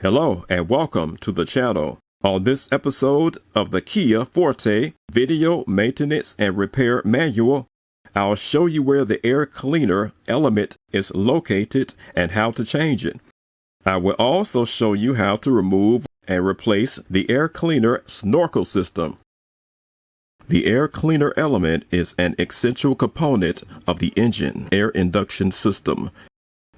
Hello and welcome to the channel. On this episode of the Kia Forte Video Maintenance and Repair Manual, I'll show you where the air cleaner element is located and how to change it. I will also show you how to remove and replace the air cleaner snorkel system. The air cleaner element is an essential component of the engine air induction system.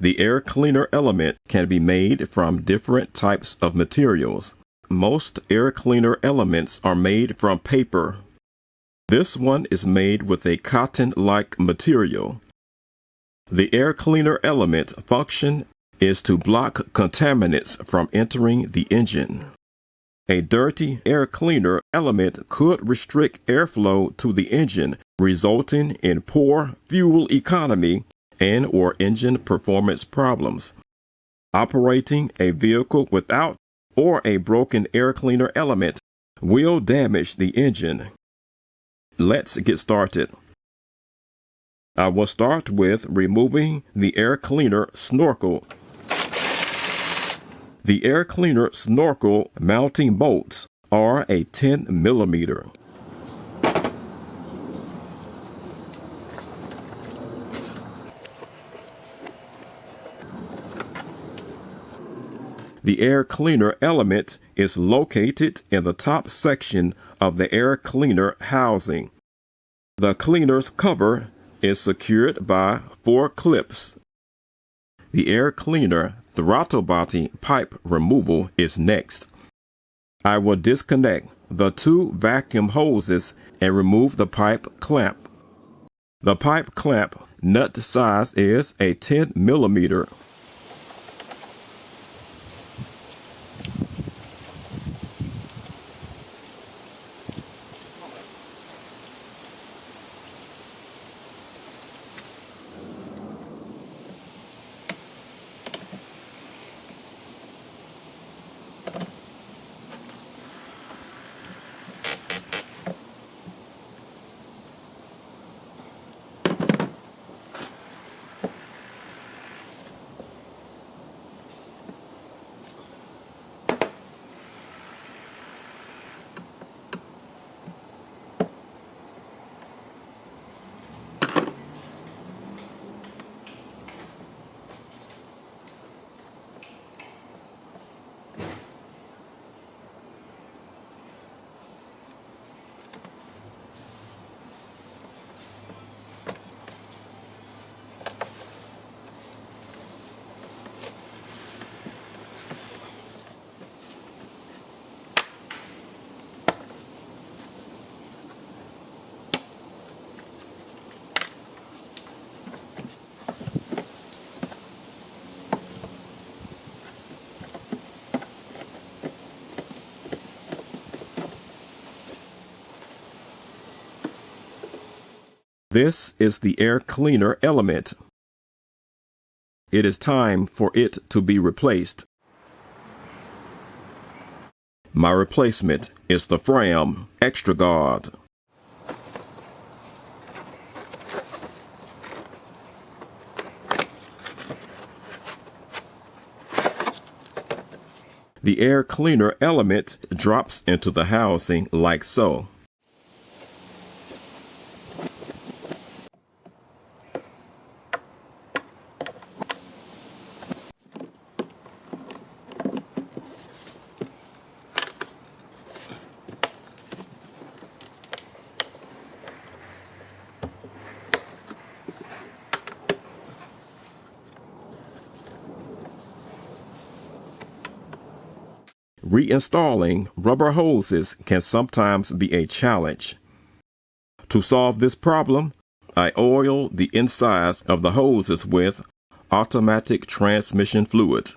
The air cleaner element can be made from different types of materials. Most air cleaner elements are made from paper. This one is made with a cotton-like material. The air cleaner element function is to block contaminants from entering the engine. A dirty air cleaner element could restrict airflow to the engine, resulting in poor fuel economy and/or engine performance problems. Operating a vehicle without or a broken air cleaner element will damage the engine. Let's get started. I will start with removing the air cleaner snorkel. The air cleaner snorkel mounting bolts are a 10 millimeter. The air cleaner element is located in the top section of the air cleaner housing. The cleaner's cover is secured by 4 clips. The air cleaner throttle body pipe removal is next. I will disconnect the 2 vacuum hoses and remove the pipe clamp. The pipe clamp nut size is a 10 millimeter. This is the air cleaner element. It is time for it to be replaced. My replacement is the Fram Extra Guard. The air cleaner element drops into the housing like so. Reinstalling rubber hoses can sometimes be a challenge. To solve this problem, I oil the insides of the hoses with automatic transmission fluid.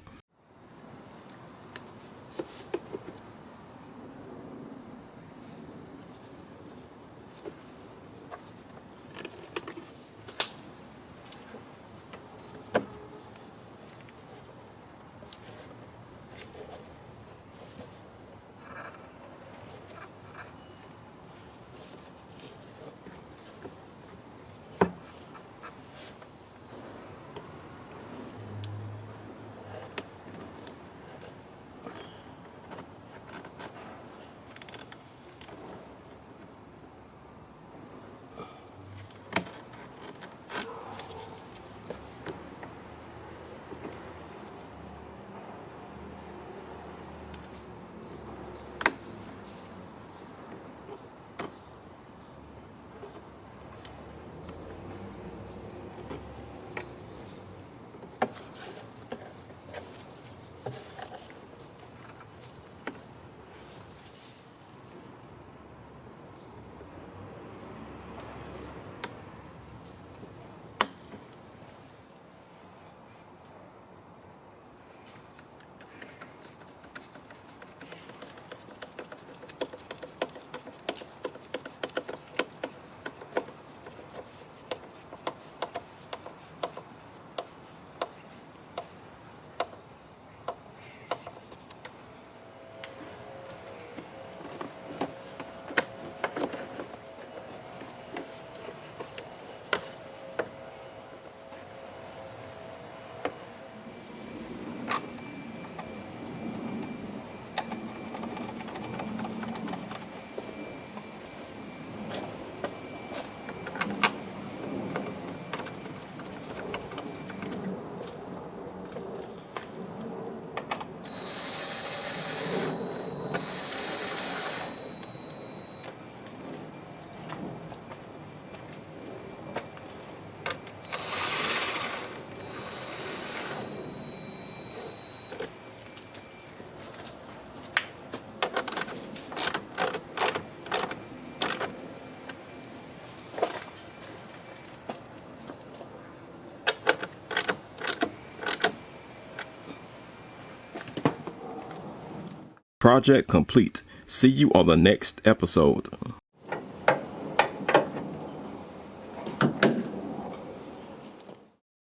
Project complete. See you on the next episode.